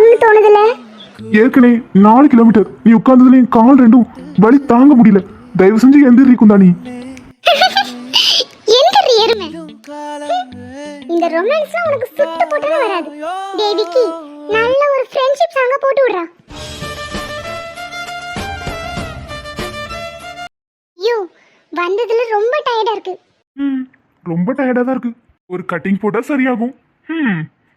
போடணும்னு தோணுதுல. ஏற்கனவே 4 கிலோமீட்டர் நீ உட்கார்ந்ததுல என் கால் ரெண்டும் வலி தாங்க முடியல. தயவு செஞ்சு எந்திரி குந்தாணி. எந்திரி எருமை. இந்த ரொமான்ஸ்லாம் உனக்கு சுட்டு போட்டா வராது. தேவிக்கு நல்ல ஒரு ஃப்ரெண்ட்ஷிப் சாங்க போட்டு விடுறா. யூ வந்ததுல ரொம்ப டயர்டா இருக்கு. ரொம்ப டயர்டா தான் இருக்கு. ஒரு கட்டிங் போட்டா சரியாகும்.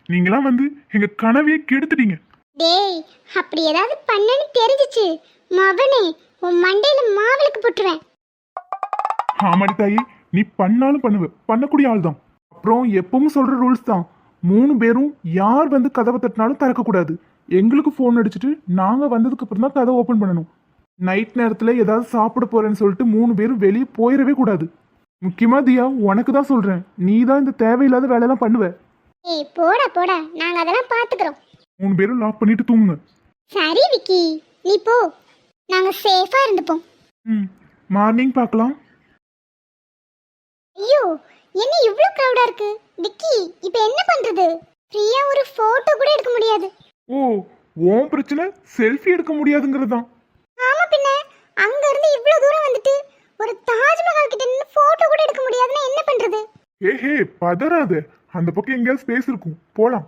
நீங்களாம் வந்து எங்க கனவையே கெடுத்துட்டீங்க. டேய் அப்படி ஏதாவது பண்ணன்னு தெரிஞ்சிச்சு மவனே உன் மண்டையில மாவிளக்கு போட்டுருவேன். ஆமாடி தாயி, நீ பண்ணாலும் பண்ணுவ, பண்ணக்கூடிய ஆள் தான். அப்புறம் எப்பவும் சொல்ற ரூல்ஸ் தான், 3 பேரும் யார் வந்து கதவை தட்டினாலும் திறக்கக்கூடாது. எங்களுக்கு ஃபோன் அடிச்சுட்டு நாங்க வந்ததுக்கு அப்புறம் தான் கதை ஓப்பன் பண்ணணும். நைட் நேரத்துல ஏதாவது சாப்பிட போறேன்னு சொல்லிட்டு 3 பேரும் வெளியே போயிடவே கூடாது. முக்கியமா தியா, உனக்கு தான் சொல்றேன், நீ தான் இந்த தேவையில்லாத வேலையெல்லாம் பண்ணுவ. ஏய் போடா போடா, நாங்க அதெல்லாம் பாத்துக்கிறோம். 3 பேரும் லாக் பண்ணிட்டு தூங்குங்க. சரி விக்கி, நீ போ, நாங்க சேஃபா இருந்துப்போம். மார்னிங் பார்க்கலாம். ஐயோ என்ன இவ்ளோ கிரவுடா இருக்கு விக்கி, இப்போ என்ன பண்றது? ஃப்ரீயா ஒரு போட்டோ கூட எடுக்க முடியாது. ஓ, உன் பிரச்சனை செல்ஃபி எடுக்க முடியாதுங்கிறதுதான். ஆமா பின்ன, அங்க இருந்து இவ்ளோ தூரம் வந்துட்டு ஒரு தாஜ்மஹால் கிட்ட நின்னு போட்டோ கூட எடுக்க முடியாதுன்னா என்ன பண்றது? ஏஹே பதறாத, அந்த பக்கம் எங்கேயாவது ஸ்பேஸ் இருக்கும், போலாம்.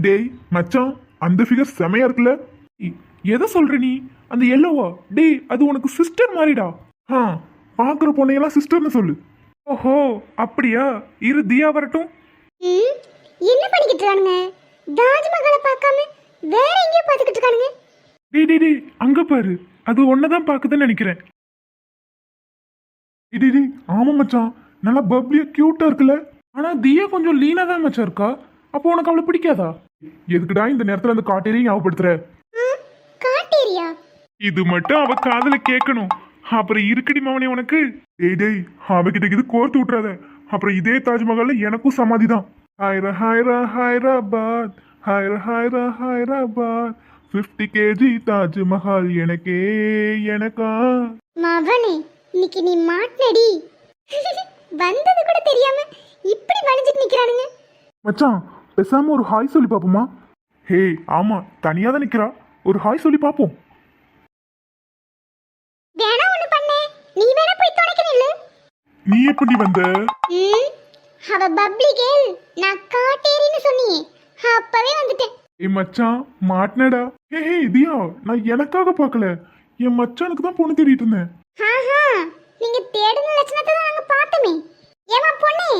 டேய் மச்சான், அந்த ஃபிகர் செமையா இருக்குல்ல. எதை சொல்ற நீ? அந்த எல்லோவா? டேய் அது உனக்கு சிஸ்டர் மாதிரிடா. பாக்குற பொண்ணையெல்லாம் சிஸ்டர்னு சொல்லு. ஓஹோ அப்படியா, இரு தியா வரட்டும். என்ன பண்ணிக்கிட்டு இருக்கானுங்க? தாஜ்மஹாலை பார்க்காம வேற எங்கேயோ பார்த்துக்கிட்டு இருக்கானுங்க. டேய் அங்க பாரு, அது ஒன்னதான் பாக்குதுன்னு நினைக்கிறேன். டேய் ஆமா மச்சான், நல்லா பப்ளியா கியூட்டா இருக்குல்ல. ஆனா தியா கொஞ்சம் லீனா தான் மச்சான் இருக்கா. அப்போ உனக்கு அவளை பிடிக்காதா? எதுக்குடா இந்த நேரத்துல அந்த காட்டேரியை ஞாபகப்படுத்துற? காட்டேரியா? இது மட்டும் அவ காதுல கேட்கணும். அப்புறம் இருக்குடி மவனே உனக்கு. டேய் அவகிட்ட இது கோர்த்து விட்டுறாத. அப்புறம் இதே தாஜ்மஹால்ல எனக்கும் சமாதி தான். ஹைரா ஹைரா ஹைராபாத், ஹைரா ஹைரா ஹைராபாத், 50 kg தாஜ்மஹால் எனக்கே எனக்கா. மவனே இன்னைக்கு நீ மாட்னடி. வந்தது கூட தெரியாம இப்படி வளைஞ்சிட்டு நிக்கிறானுங்க. மச்சான் பேசாம ஒரு ஹாய் சொல்லி பாப்போமா? ஹே ஆமா, தனியா தான் நிக்கிறா, ஒரு ஹாய் சொல்லி பாப்போம். வேணா ஒண்ணு பண்ணே, நீ வேணா போய் தொடக்கணும் இல்ல. நீ எப்படி வந்த? அவ பப்ளி கேள், நான் காட்டேரின்னு சொன்னியே, அப்பவே வந்துட்டேன். ஏய் மச்சான் மாட்னடா. ஹே தியா, நான் எனக்காக பார்க்கல, என் மச்சானுக்கு தான் பொண்ணு தேடிட்டு இருந்தேன். நீங்க தேடுன லட்சணத்தை தான் நாங்க பார்த்தோமே. ஏமா பொண்ணே,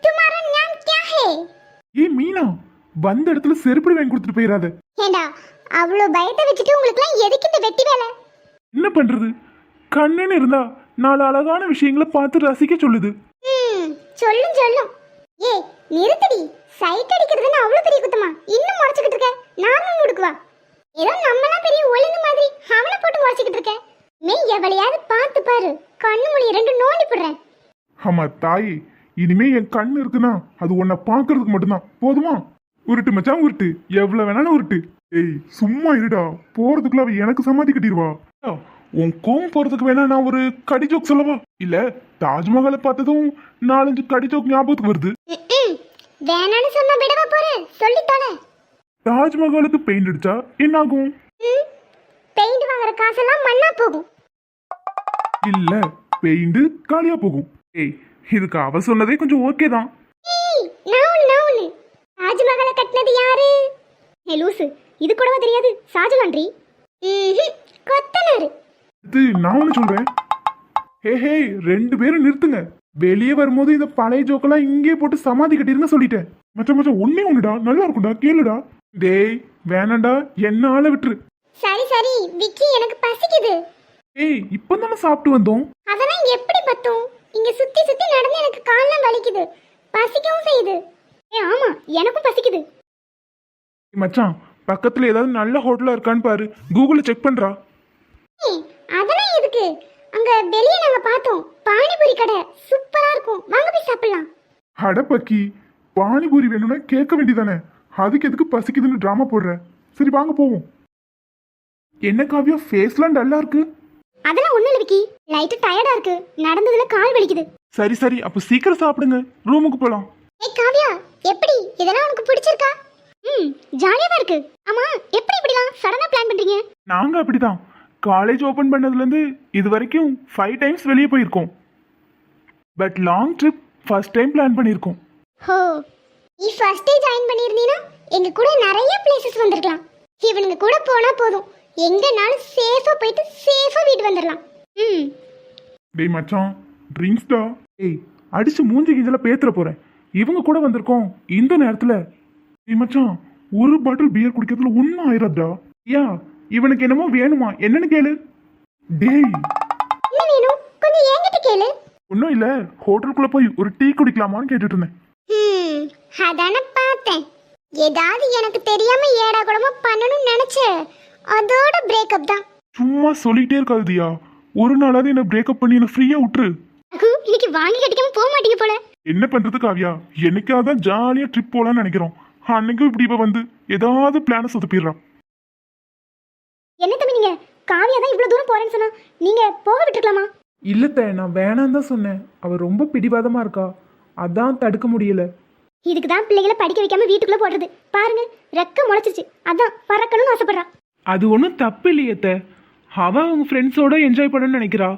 तुम्हारा नाम क्या है? ஏய் மீனா, வந்த இடத்துல செருப்படி வாங்கி கொடுத்துட்டு போயிடாத. ஏண்டா அவ்வளோ பயத்தை வச்சுட்டு உங்களுக்குலாம் எதுக்கு இந்த வெட்டி வேலை? என்ன பண்றது, கண்ணுன்னு இருந்தா 4 அழகான விஷயங்களை பார்த்து ரசிக்க சொல்லுது. சொல்லும் சொல்லும். ஏய் நிறுத்தடி, சைட் அடிக்கிறதுன்னு அவ்வளோ பெரிய குத்தமா? இன்னும் முறைச்சிக்கிட்டு இருக்க, நார்மல் மூடுக்கு வா. ஏதோ நம்மலாம் பெரிய ஒழுங்கு மாதிரி அவனை போட்டு முறைச்சிக்கிட்டு இருக்க. நீ எவளையாவது பார்த்து பாரு, கண்ணு மொழி 2 நோண்டி போடுறேன். ஆமா தாயி, இனிமே என் கண்ணு இருக்குன்னா அது உன்னை பாக்குறதுக்கு மட்டும்தான், போதுமா? உருட்டு மச்சான் உருட்டு, எவ்வளவு வேணாலும் உருட்டு. ஏய் சும்மா இருடா, போறதுக்குள்ள அவ எனக்கு சமாதி கட்டிடுவா. உன் கோவம் போறதுக்கு வேணா நான் ஒரு கடி ஜோக் சொல்லவா? இல்ல தாஜ்மஹாலை பார்த்ததும் 4-5 கடி ஜோக் ஞாபகத்துக்கு வருது. வேணான்னு சொன்னா விடவா போற? சொல்லித்தான. தாஜ்மஹாலுக்கு பெயிண்ட் அடிச்சா என்ன ஆகும்? பெயிண்ட் வாங்குற காசெல்லாம் மண்ணா போகும். இல்ல பெயிண்ட் காலியா போகும். ஏய் இதுக்கு அவ சொன்னதே கொஞ்சம் ஓகே தான். நான் தாஜ்மஹாலை கட்டினது யாரு? ஏ லூசு, இது கூடவா தெரியாது? ஷாஜகான்ரி கொத்தனாரு. இது நான் ஒண்ணு சொல்றேன். ஹே 2 பேரும் நிறுத்துங்க. வெளியே வரும்போது இந்த பழைய ஜோக்கெல்லாம் இங்கே போட்டு சமாதி கட்டிருங்க சொல்லிட்டேன். மச்சான் ஒன்னே ஒண்ணுடா, நல்லா இருக்கும்டா, கேளுடா. டேய் வேணாண்டா, என்ன ஆள விட்டுரு. சரி விக்கி, எனக்கு பசிக்குது. ஏய் இப்பதானே சாப்பிட்டு வந்தோம். அதெல்லாம் எப்படி பத்தும்? இங்க சுத்தி சுத்தி நடந்து எனக்கு கால்லாம் வலிக்குது, பசிக்கவும் செய்யுது. ஆமா எனக்கும் பசிக்குது. மச்சான் பக்கத்துல ஏதாவது நல்ல ஹோட்டலா இருக்கான்னு பாரு, கூகுள்ல செக் பண்றா. அதெல்லாம் எதுக்கு? அங்க வெளியே நாங்க பார்த்தோம், பானிபூரி கடை சூப்பரா இருக்கும், வாங்க போய் சாப்பிடலாம். அட பக்கி, பானிபூரி வேணும்னா கேட்க வேண்டியதானே, அதுக்கு எதுக்கு பசிக்குதுன்னு டிராமா போடுற? சரி வாங்க போவோம். என்ன காவியா, ஃபேஸ்லாம் டல்லா இருக்கு. அதெல்லாம் ஒண்ணு இல்ல விக்கி, லைட்டா டயர்டா இருக்கு, நடந்ததுல கால் வலிக்குது. சரி அப்ப சீக்கிரம் சாப்பிடுங்க, ரூமுக்கு போலாம். ஏய் காவியா, எப்படி இதெல்லாம் உனக்கு பிடிச்சிருக்கா? ஜாலியா தான் இருக்கு. ஆமா, எப்படி இப்படிலாம் சடனா பிளான் பண்றீங்க? நாங்க அப்படிதான். காலேஜ் ஓபன் பண்ணதுலேருந்து இது வரைக்கும் 5 டைம்ஸ் வெளியே போயிருக்கோம். But long trip first time plan பண்ணியிருக்கோம். ஹோ, நீ ஃபர்ஸ்ட் டே ஜாயின் பண்ணியிருந்தீனா எங்க கூட நிறைய பிளேசஸ் வந்திருக்கலாம். இவனுங்க கூட போனா போதும், எங்கனாலும் சேஃபா போயிட்டு சேஃபா வீட்டு வந்துடலாம். டேய் மச்சான், ட்ரிங்க்ஸ்டா. ஏய், அடிச்சு மூஞ்சி கிஞ்சல பேத்துற போறேன். இவங்க கூட வந்திருக்கோம் இந்த நேரத்துல. டேய் மச்சான், ஒரு பாட்டில் பியர் குடிக்கிறதுல ஒன்றும் ஆயிரதா? யா, இவனுக்கு என்னமோ வேணுமா? என்னன்னு கேளு. டேய், என்ன வேணும்? கொஞ்சம் என்கிட்ட கேளு. ஒன்றும் இல்லை, ஹோட்டலுக்குள்ள போய் ஒரு டீ குடிக்கலாமான்னு கேட்டுட்டு இருந்தேன். அதான பார்த்தேன். ஏதாவது எனக்கு தெரியாம ஏடா கூடமா பண்ணணும்னு நினைச்ச, அதோட பிரேக்கப் தான். சும்மா சொல்லிட்டே இருக்காது தியா. ஒரு நாளாவது என்ன பிரேக்கப் பண்ணி என்ன ஃப்ரீயா விட்டுரு. இன்னைக்கு வாங்கி கட்டிக்காம போக மாட்டீங்க போல. என்ன பண்றது காவியா, என்னைக்காதான் ஜாலியா ட்ரிப் போலான்னு நினைக்கிறோம். அன்னைக்கும் இப்படி இப்ப வந்து ஏதாவது பிளான சொதப்பிடுறான். என்ன தம்பி நீங்க? காவியா தான் இவ்வளவு தூரம் போறேன்னு சொன்னா, நீங்க போக விட்டுருக்கலாமா? இல்லத்த, நான் வேணாம் தான் சொன்னேன். அவ ரொம்ப பிடிவாதமா இருக்கா, அதான் தடுக்க முடியல. இதுக்கு தான் பிள்ளைகளை படிக்க வைக்காம வீட்டுக்குள்ள போடுறது. பாருங்க, ரெக்க முளைச்சிருச்சு, அதான் பறக்கணும்னு ஆசைப்படுறான். அது ஒன்றும் தப்பு இல்லையத்த. அவ அவங்க ஃப்ரெண்ட்ஸோட என்ஜாய் பண்ணணும்னு நினைக்கிறா.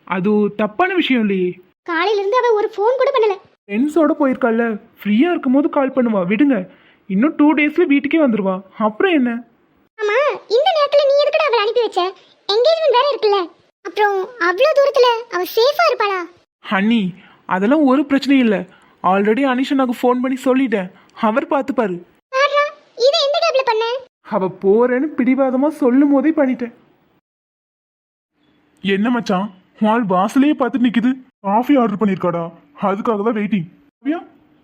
அது தப்பான விஷயம் இல்லையே. காலையில இருந்து அவ ஒரு ஃபோன் கூட பண்ணல. ஃப்ரெண்ட்ஸோட போயிருக்கால, ஃப்ரீயா இருக்கும் போது கால் பண்ணுவா. விடுங்க, இன்னும் 2 டேஸ்ல வீட்டுக்கே வந்துருவா. அப்புறம் என்ன? ஆமா, இந்த நேரத்துல நீ எதுக்குடா அவளை அனுப்பி வச்ச? என்கேஜ்மெண்ட் வேற இருக்குல்ல. அப்புறம் அவ்வளவு தூரத்துல அவ சேஃபா இருப்பாளா? ஹன்னி, அதெல்லாம் ஒரு பிரச்சனையும் இல்லை. ஆல்ரெடி அனிஷனாக்கு ஃபோன் பண்ணி சொல்லிட்டேன். அவர் பார்த்துப்பாரு. பாருடா, இதை எந்த கேப்ல பண்ண? அவ போறேன்னு பிடிவாதமா சொல்லும் போதே பண்ணிட்டேன். என்ன மச்சான், ஹால் வாசலையே பார்த்துட்டு நிக்குது. காஃபி ஆர்டர் பண்ணிருக்காடா, அதுக்காக தான் வெயிட்டிங்.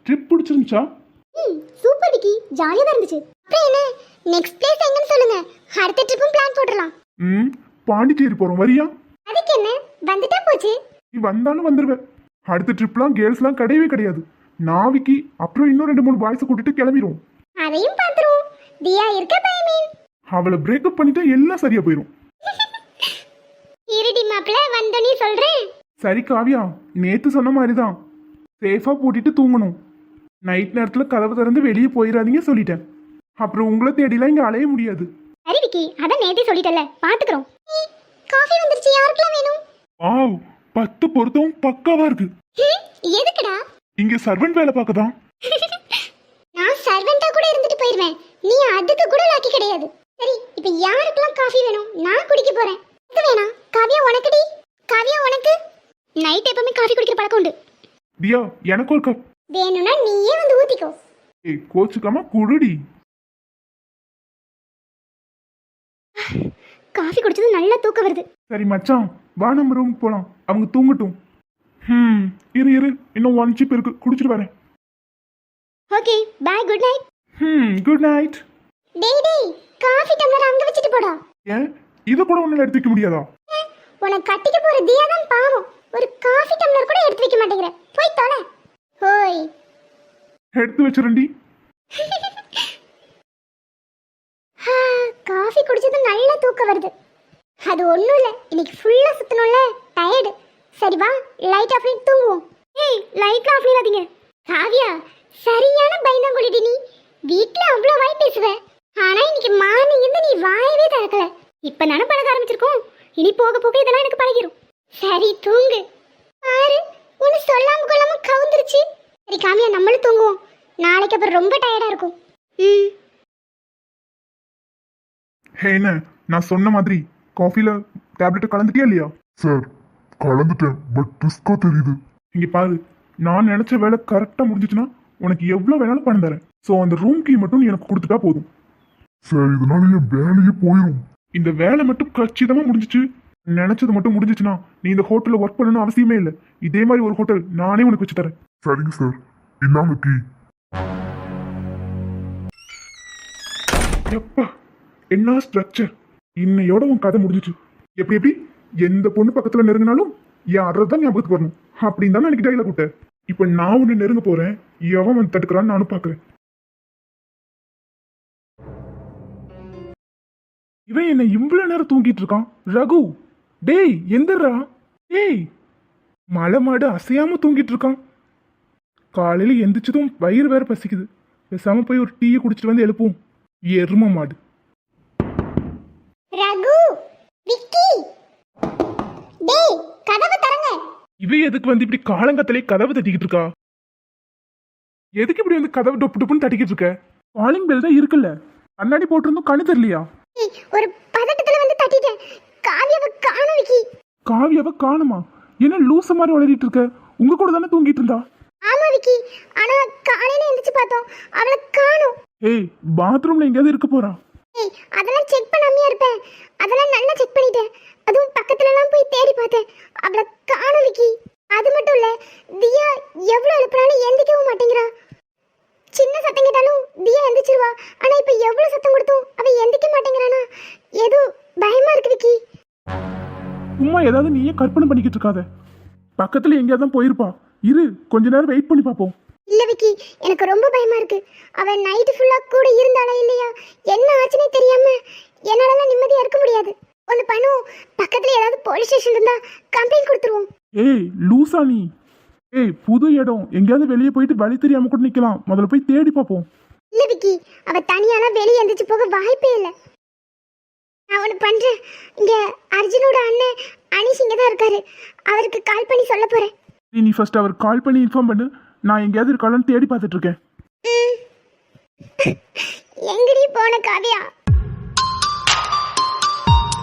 ட்ரிப் பிடிச்சிருந்துச்சா? சூப்பர் விக்கி, ஜாலியா தான் இருந்துச்சு. அப்புறம் என்ன, நெக்ஸ்ட் பிளேஸ் எங்கன்னு சொல்லுங்க, அடுத்த ட்ரிப்பும் பிளான் போடலாம். பாண்டிச்சேரி போறோம், வரியா? அதுக்கு என்ன, வந்துட்டா போச்சு. நீ வந்தாலும் வந்துருவேன். அடுத்த ட்ரிப்லாம் கேர்ள்ஸ்லாம் கிடையவே கிடையாது. நாவிக்கு அப்புறம் இன்னும் 2-3 பாய்ஸை கூட்டிட்டு கிளம்பிடுவோம். அதையும் பார்த்துருவோம். தியா இருக்க பயமே. அவளை பிரேக்கப் பண்ணிட்டா எல்லாம் சரியா போயிடும். இருடி மாப்பிள்ள, வந்தோனே சொல்றேன். சரி காவியா, நேத்து சொன்ன மாதிரிதான் சேஃபா பூட்டிட்டு தூங்கணும். நைட் நேரத்துல கதவை திறந்து வெளியே போயிடாதீங்க சொல்லிட்டேன். அப்புறம் உங்களை தேடிலாம் இங்க அலைய முடியாது. சரி விக்கி, அதான் நேத்தே சொல்லிட்டல, பாத்துக்கிறோம். காஃபி வந்துருச்சு, யாருக்கெல்லாம் வேணும்? வாவ், 10 பொருத்தம் பக்காவா இருக்கு. எதுக்குடா? இங்க சர்வெண்ட் வேலை பார்க்கதான். நான் சர்வெண்டா கூட இருந்துட்டு போயிருவேன், நீ அதுக்கு கூட லாக்கி கிடையாது. சரி, இப்போ யாருக்கெல்லாம் காஃபி வேணும்? நான் குடிக்க போறேன். இது வேணாம். காவியா உனக்குடி. காவியா உனக்கு. நைட் எப்பவுமே காஃபி குடிக்கிற பழக்கம் உண்டு. தியா, எனக்கு ஒரு கப் வேணும்னா நீயே வந்து ஊத்திக்கோ. ஏய், கோச்சுக்காம குடுடி. காஃபி குடிச்சது நல்லா தூக்கம் வருது. சரி மச்சான், வா நம்ம ரூமுக்கு போலாம். அவங்க தூங்கட்டும். இரு இரு, இன்னும் 1 சிப் இருக்கு, குடிச்சிட்டு வரேன். Okay, bye, good night. Good night. டேய் டேய், காஃபி டம்ளர் அங்க வச்சிட்டு போடா. ஏன், இத கூட உன்னால எடுத்து வைக்க முடியாதா? உனக்கு கட்டிக்க போற தியா தான் பாவம், ஒரு காஃபி டம்ளர் கூட எடுத்து வைக்க மாட்டேங்கிற. போய் தொலை. ஹோய், எடுத்து வச்சிரண்டி. காஃபி குடிச்சது நல்லா தூக்கம் வருது. அது ஒண்ணும் இல்ல, இன்னைக்கு ஃபுல்லா சுத்தணும்ல, டயர்டு. சரி வா, லைட் ஆஃப் பண்ணி தூங்குவோம். ஏய், லைட் ஆஃப் பண்ணிடாதீங்க. காவியா, சரியான பயந்தாங்குளிடி நீ. வீட்ல அவ்வளோ வாய் பேசுவ, ஆனா இன்னைக்கு மார்னிங் இருந்து நீ வாயவே திறக்கல. இப்ப நானே பழக ஆரம்பிச்சிருக்கோம், இனி போக போக இதெல்லாம் எனக்கு பழகிரும். சரி தூங்கு. பாரு, ஒன்னு சொல்லாம கொள்ளாம கவுந்துருச்சு. சரி காமியா, நம்மளும் தூங்குவோம். நாளைக்கு அப்புறம் ரொம்ப டயர்டா இருக்கும். ஹே, என்ன நான் சொன்ன மாதிரி காஃபில டேப்லெட் கலந்துட்டியா இல்லையா? சார், கலந்துட்டேன், பட் ரிஸ்கா தெரியுது. இங்க பாரு, நான் நினைச்ச வேலை கரெக்டா முடிஞ்சிச்சுன்னா உனக்கு எவ்வளவு வேணாலும் பணம் தரேன். ஸோ அந்த ரூம் கீ மட்டும் நீ எனக்கு கொடுத்துட்டா போதும். சார், இதனால என் வேலையே போயிடும். இந்த வேலை மட்டும் கச்சிதமா முடிஞ்சிச்சு, நினைச்சது மட்டும் முடிஞ்சிச்சுன்னா நீ இந்த ஹோட்டல்ல ஒர்க் பண்ணணும் அவசியமே இல்லை. இதே மாதிரி ஒரு ஹோட்டல் நானே உனக்கு வச்சு தரேன். சரிங்க சார், இந்தாங்க கீ. எப்பா, என்ன ஸ்ட்ரக்சர்! இன்னையோட உன் கதை முடிஞ்சிச்சு. எப்படி எப்படி எந்த பொண்ணு பக்கத்துல நெருங்கினாலும் யாரதான் ஞாபகத்துக்கு வரணும் அப்படின்னு தான் எனக்கு டைலாக் விட்ட. இப்ப நான் உன்னை நெருங்க போறேன், எவன் வந்து தடுக்கிறான்னு நானும் பாக்குறேன். இவன் என்ன இவ்வளவு நேரம் தூங்கிட்டு இருக்கான்? ரகு, டேய் எந்திரா. டேய், மலை மாடு அசையாம தூங்கிட்டு இருக்கான். காலையில் எந்திரிச்சதும் வயிறு வேற பசிக்குது. பேசாம போய் ஒரு டீயை குடிச்சிட்டு வந்து எழுப்புவோம். எரும மாடு. ரகு, விக்கி, டேய் கதவு தரங்க. இவ எதுக்கு வந்து இப்படி காலங்கத்திலே கதவை தட்டிக்கிட்டு இருக்கா? எதுக்கு இப்படி வந்து கதவை டொப்பு டொப்புன்னு தட்டிக்கிட்டு இருக்க? காலிங் பெல் தான் இருக்குல்ல, கண்ணாடி போட்டிருந்தும் கண்ணு தெரியலையா? ஏய், ஒரு பதட்டத்துல வந்து தட்டிட்டேன். காவியாவை காணோம் விக்கி. காவியாவை காணுமா? என்ன லூச மாதிரி வளரிட்டு இருக்க? உங்க கூட தானே தூங்கிட்டு இருந்தா? ஆமா விக்கி, ஆனா காலையில எந்திரிச்சு பார்த்தோம், அவளை காணோம். ஏய், பாத்ரூம்ல எங்கேயாவது இருக்க போறா? ஏய், அதெல்லாம் செக் பண்ணாமையா இருப்பேன். அதெல்லாம் நல்லா செக் பண்ணிட்டேன். அதுவும் பக்கத்துல எல்லாம் போய் தேடி பார்த்தேன். அவளை காணோம் விக்கி. அது மட்டும் இல்ல, தியா எவ்வளவு எழுப்பினாலும் எந்திரிக்கவும் மாட்டேங்கிறா. சின்ன சத்தம் கேட்டாலும் தியா எந்திரிச்சிருவா. ஆனா இப்ப எவ்வளவு சத்தம் கொடுத்தும் அவ எந்திரிக்க மாட்டேங்கிறானா? ஏதோ பயமா இருக்கு விக்கி. சும்மா ஏதாவது நீயே கற்பனை பண்ணிக்கிட்டு இருக்காத. பக்கத்துல எங்கேயாவது தான் போயிருப்பா. இரு, கொஞ்ச நேரம் வெயிட் பண்ணி பார்ப்போம். இல்ல விக்கி, எனக்கு ரொம்ப பயமா இருக்கு. அவன் நைட்டு ஃபுல்லா கூட இருந்தாளா இல்லையா, என்ன ஆச்சுன்னே தெரியாம என்னால நிம்மதியா இருக்க முடியாது. ஒண்ணு பண்ணுவோம், பக்கத்துல ஏதாவது போலீஸ் ஸ்டேஷன் இருந்தா கம்ப்ளைண்ட் கொடுத்துருவோம். ஏய் லூசா நீ? ஏய், புது இடம், எங்கேயாவது வெளியே போயிட்டு வழி தெரியாம கூட நிக்கலாம். முதல்ல போய் தேடி பார்ப்போம். இல்ல விக்கி, அவ தனியாலாம் வெளியே எந்திரிச்சு போக வாய்ப்பே இல்லை. நான் ஒண்ணு பண்றேன். இங்க அர்ஜுனோட அண்ணன் அனீஷ் இங்க தான் இருக்காரு. அவருக்கு கால் பண்ணி சொல்ல போறேன். நீ ஃபர்ஸ்ட் அவர் கால் பண்ணி இன்ஃபார்ம் பண்ணு. நான் எங்கேயாவது இருக்காளான்னு தேடி பார்த்துட்டு இருக்கேன். எங்கடி போன காவியா?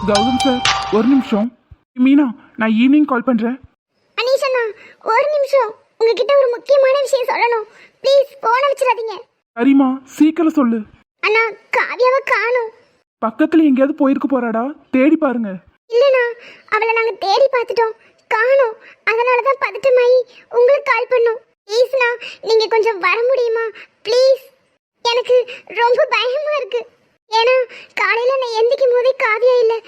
கௌதம் சார், ஒரு நிமிஷம். மீனா, நான் ஈவினிங் கால் பண்றேன். அனீஷ் அண்ணா, ஒரு நிமிஷம். உங்ககிட்ட ஒரு முக்கியமான விஷயம் சொல்லணும். ப்ளீஸ் போன வச்சிடாதீங்க. சரிம்மா, சீக்கிரம் சொல்லு. அண்ணா, காவியாவை காணோம். பக்கத்துல எங்கேயாவது போயிருக்க போறாடா? தேடி பாருங்க. இல்லண்ணா, அவளை நாங்க தேடி பார்த்துட்டோம், காணோம். அதனாலதான் பதட்டமாயி உங்களுக்கு கால் பண்ணோம். ப்ளீஸ்ண்ணா, நீங்க கொஞ்சம் வர முடியுமா? ப்ளீஸ், எனக்கு ரொம்ப பயமா இருக்கு. ஏன்னா காலையில நான் எந்திக்கும் போதே காவியா இல்லை.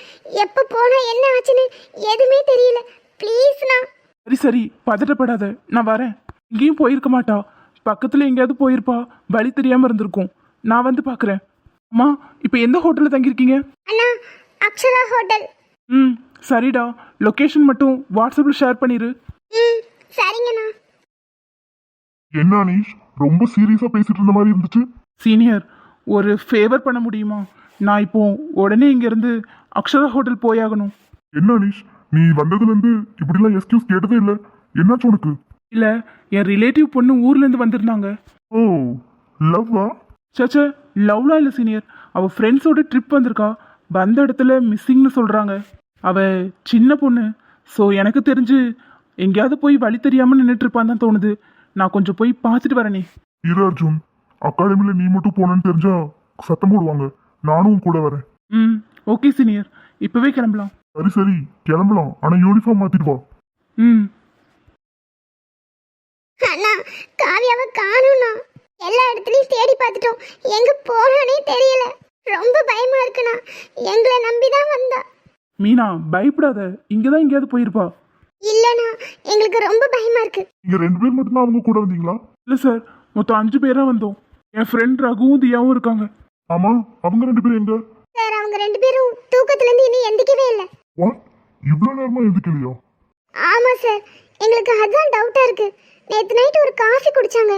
எப்போ போனா என்ன ஆச்சுன்னு எதுவுமே தெரியல. ப்ளீஸ்ண்ணா. சரி சரி, பதட்டப்படாத, நான் வரேன். எங்கேயும் போயிருக்க மாட்டா. பக்கத்துல எங்கேயாவது போயிருப்பா, வழி தெரியாம இருந்திருக்கும். நான் வந்து பாக்குறேன். அம்மா, இப்போ எந்த ஹோட்டல்ல தங்கியிருக்கீங்க? அண்ணா, அக்ஷரா ஹோட்டல். ம், சரிடா. லொகேஷன் மட்டும் வாட்ஸ்அப்ல ஷேர் பண்ணிரு. ம், சரிங்கண்ணா. என்ன அனீஷ், ரொம்ப சீரியஸா பேசிட்டு இருந்த மாதிரி இருந்துச்சு. சீனியர், ஒரு ஃபேவர் பண்ண முடியுமா? நான் இப்போ உடனே இங்கேருந்து அக்ஷரா ஹோட்டல் போயாகணும். என்ன அனீஷ், நீ வந்ததுல இருந்து இப்படிலாம் எக்ஸ்கியூஸ் கேட்டதே இல்ல. என்னாச்சு உனக்கு? இல்லை, என் ரிலேட்டிவ் பொண்ணு ஊர்லேருந்து வந்திருந்தாங்க. ஓ, லவ்வா? சச்சே, லவ்லாம் இல்லை சீனியர். அவள் ஃப்ரெண்ட்ஸோட ட்ரிப் வந்திருக்கா. வந்த இடத்துல மிஸ்ஸிங்னு சொல்கிறாங்க. அவள் சின்ன பொண்ணு. ஸோ எனக்கு தெரிஞ்சு எங்கேயாவது போய் வழி தெரியாமல் நின்றுட்டு இருப்பான்னு தான் தோணுது. நான் கொஞ்சம் போய் பார்த்துட்டு வரேனே. இரு அர்ஜுன், அகாடமில நீ மட்டும் போனேன்னு தெரிஞ்சா சத்தம் போடுவாங்க. நானும் உன் கூட வரேன். ம், ஓகே சீனியர், இப்போவே கிளம்பலாம். சரி சரி, கிளம்பலாம். ஆனா யூனிஃபார்ம் மாத்திட்டு வா. ம். அண்ணா, காவியாவை காணோம்ண்ணா. எல்லா இடத்துலயும் தேடி பார்த்துட்டோம், எங்க போனானே தெரியல. ரொம்ப பயமா இருக்குண்ணா. எங்களை நம்பிதான் வந்தா. மீனா, பயப்படாத. இங்கே தான் எங்கேயாவது போயிருப்பா. இல்லண்ணா, எங்களுக்கு ரொம்ப பயமா இருக்கு. நீங்க 2 பேர் மட்டும் தான் அவங்க கூட வந்தீங்களா? இல்லை சார், மொத்தம் 5 பேராக வந்தோம். என் ஃப்ரெண்ட் ரகுவும் தியாவும் இருக்காங்க. ஆமா, அவங்க 2 பேரும் எங்க? சார், அவங்க 2 பேரும் தூக்கத்துல இருந்து இன்னும் எந்திக்கவே இல்லை. வாட், இவ்வளவு நேரமா எதுக்கலையா? ஆமா சார், எங்களுக்கு அதான் டவுட்டா இருக்கு. நேத்து நைட் ஒரு காஃபி குடிச்சாங்க.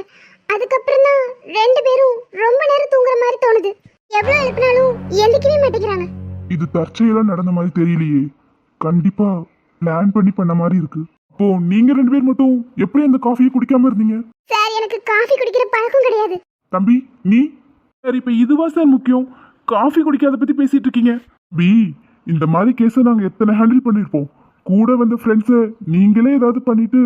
அதுக்கப்புறம் தான் 2 பேரும் ரொம்ப நேரம் தூங்குற மாதிரி தோணுது. எவ்வளவு எழுப்பினாலும் எந்திக்கவே மாட்டேங்கிறாங்க. இது தற்செயலா நடந்த மாதிரி தெரியலையே. கண்டிப்பா பிளான் பண்ணி பண்ண மாதிரி இருக்கு. அப்போ நீங்க 2 பேர் மட்டும் எப்படி அந்த காஃபியை குடிக்காம இருந்தீங்க? சார், எனக்கு காஃபி குடிக்கிற பழக்கம் கிடையாது. தம்பி, நீ? சார், இப்போ இதுவா சார் முக்கியம்? காஃபி குடிக்காத பற்றி பேசிட்டு இருக்கீங்க. பி, இந்த மாதிரி கேஸை நாங்க எத்தனை ஹேண்டில் பண்ணிருப்போம். கூட வந்த ஃப்ரெண்ட்ஸை நீங்களே ஏதாவது பண்ணிட்டு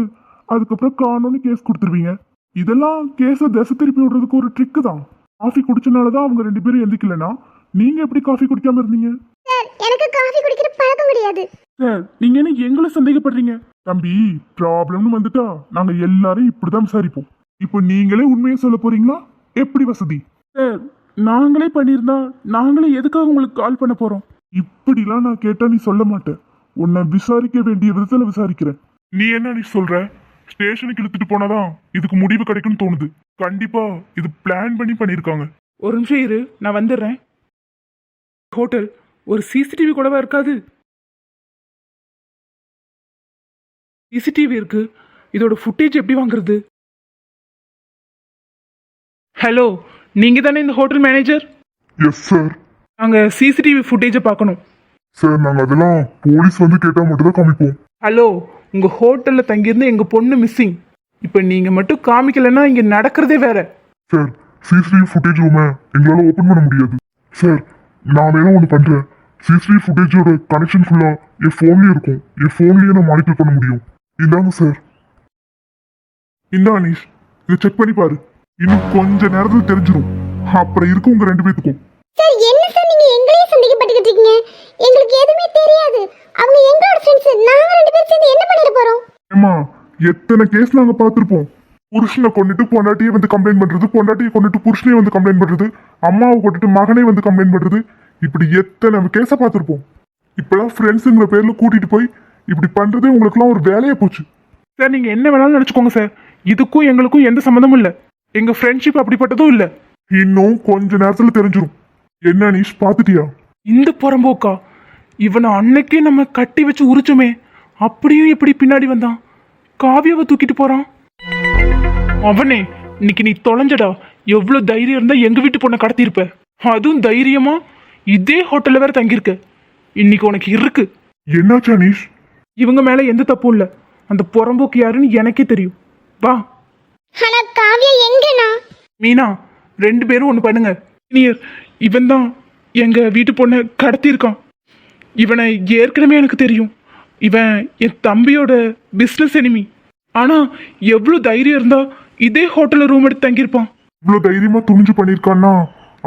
அதுக்கப்புறம் காணோன்னு கேஸ் கொடுத்துருவீங்க. இதெல்லாம் கேஸை திசை திருப்பி விடுறதுக்கு ஒரு ட்ரிக்கு தான். காஃபி குடிச்சனாலதான் அவங்க 2 பேரும் எந்திக்கலனா நீங்க எப்படி காஃபி குடிக்காம இருந்தீங்க? சார், எனக்கு காஃபி குடிக்கிற பழக்கம் கிடையாது. சார், நீங்க என்ன எங்களை சந்தேகப்படுறீங்க? தம்பி, ப்ராப்ளம்னு வந்துட்டா நாங்க எல்லாரும் இப்படிதான் விசாரிப்போம். இப்போ நீங்களே உண்மையை சொல்ல போறீங்களா? எப்படி வசதி? சார், நாங்களே பண்ணியிருந்தா நாங்களே எதுக்காக உங்களுக்கு கால் பண்ண போறோம்? இப்படிலாம் நான் கேட்டா நீ சொல்ல மாட்டேன். உன்னை விசாரிக்க வேண்டிய விதத்துல விசாரிக்கிறேன். நீ என்ன நீ சொல்ற? ஸ்டேஷனுக்கு இழுத்துட்டு போனாதான் இதுக்கு முடிவு கிடைக்கும்னு தோணுது. கண்டிப்பா இது பிளான் பண்ணி பண்ணிருக்காங்க. ஒரு நிமிஷம் இரு, நான் வந்துடுறேன். ஹோட்டல் ஒரு சிசிடிவி கூடவா இருக்காது? சிசிடிவி இருக்கு. இதோட ஃபுட்டேஜ் எப்படி வாங்குறது? ஹலோ நீங்கள் தானே இந்த ஹோட்டல் மேனேஜர்? Yes sir. நாங்கள் சிசிடிவி ஃபுட்டேஜை பார்க்கணும். சார் நாங்கள் அதெல்லாம் போலீஸ் வந்து கேட்டால் மட்டும் தான் காமிப்போம். ஹலோ, உங்கள் ஹோட்டலில் தங்கியிருந்து எங்கள் பொண்ணு மிஸ்ஸிங். இப்போ நீங்கள் மட்டும் காமிக்கலைன்னா இங்கே நடக்கிறதே வேற. சார் சிசிடிவி ஃபுட்டேஜ் ரூமை எங்களால் ஓப்பன் பண்ண முடியாது. சார் நான் வேணா ஒன்று பண்ணுறேன். சிசிடிவி ஃபுட்டேஜோட கனெக்ஷன் ஃபுல்லாக என் ஃபோன்லேயே இருக்கும். என் ஃபோன்லேயே நான் மானிட்டர் பண்ண முடியும். இந்தாங்க சார். இந்த அனீஷ், இதை செக் பண்ணி பாரு. இன்னும் கொஞ்ச நேரத்துல தெரிஞ்சிடும். அப்புறம் இருக்கு உங்க 2 பேத்துக்கும். சார் என்ன சார் நீங்க எங்களையே சந்தேகப்பட்டுக்கிட்டு இருக்கீங்க? எங்களுக்கு எதுவுமே தெரியாது. அவங்க எங்களோட ஃப்ரெண்ட்ஸ். நாங்க 2 பேரும் சேர்ந்து என்ன பண்ணிட போறோம்? ஏமா, எத்தனை கேஸ் நாங்க பார்த்திருப்போம். புருஷனை கொண்டுட்டு பொண்டாட்டியை வந்து கம்ப்ளைண்ட் பண்றது, பொண்டாட்டியை கொண்டுட்டு புருஷனையும் வந்து கம்ப்ளைண்ட் பண்றது, அம்மாவை கொண்டுட்டு மகனை வந்து கம்ப்ளைண்ட் பண்றது, இப்படி எத்தனை கேஸை பார்த்திருப்போம். இப்பெல்லாம் ஃப்ரெண்ட்ஸுங்கிற பேர்ல கூட்டிட்டு போய் இப்படி பண்றதே உங்களுக்குலாம் ஒரு வேலையா போச்சு. சார் நீங்கள் என்ன வேணாலும் நினச்சிக்கோங்க சார். இதுக்கும் எங்களுக்கும் எந்த சம்மந்தமும் இல்லை. எங்கள் ஃப்ரெண்ட்ஷிப் அப்படிப்பட்டதும் இல்லை. இன்னும் கொஞ்ச நேரத்துல தெரிஞ்சிடும். என்ன அனீஷ், பார்த்துட்டியா? இந்த புறம்போக்கா, இவனை அன்னைக்கே நம்ம கட்டி வச்சு உரிச்சோமே, அப்படியும் எப்படி பின்னாடி வந்தான்? காவியாவை தூக்கிட்டு போறான். அவனே, இன்னைக்கு நீ தொலைஞ்சடா. எவ்வளோ தைரியம் இருந்தா எங்க வீட்டு பொண்ணை கடத்தியிருப்ப. அதுவும் தைரியமா இதே ஹோட்டல்ல வேற தங்கியிருக்க. இன்னைக்கு உனக்கு இருக்கு. என்னாச்சு அனீஷ்? இவங்க மேல எந்த தப்பும் இல்லை. அந்த புறம்போக்கு யாருன்னு எனக்கே தெரியும். வா. ஆனா காவியா எங்கனா? மீனா, 2 பேரும் ஒன்று பண்ணுங்க. சீனியர், இவன் தான் எங்க வீட்டு பொண்ணை கடத்தியிருக்கான். இவனை ஏற்கனவே எனக்கு தெரியும். இவன் என் தம்பியோட பிஸ்னஸ் எனிமி. ஆனா எவ்வளோ தைரியம் இருந்தா இதே ஹோட்டல்ல ரூம் எடுத்து தங்கியிருப்பான். இவ்வளவு தைரியமா துணிஞ்சு பண்ணியிருக்கான்னா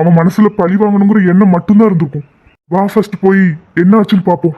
அவன் மனசுல பழி வாங்கணுங்கிற எண்ணம் மட்டும்தான் இருந்திருக்கும். வா ஃபர்ஸ்ட் போய் என்ன ஆச்சுன்னு பார்ப்போம்.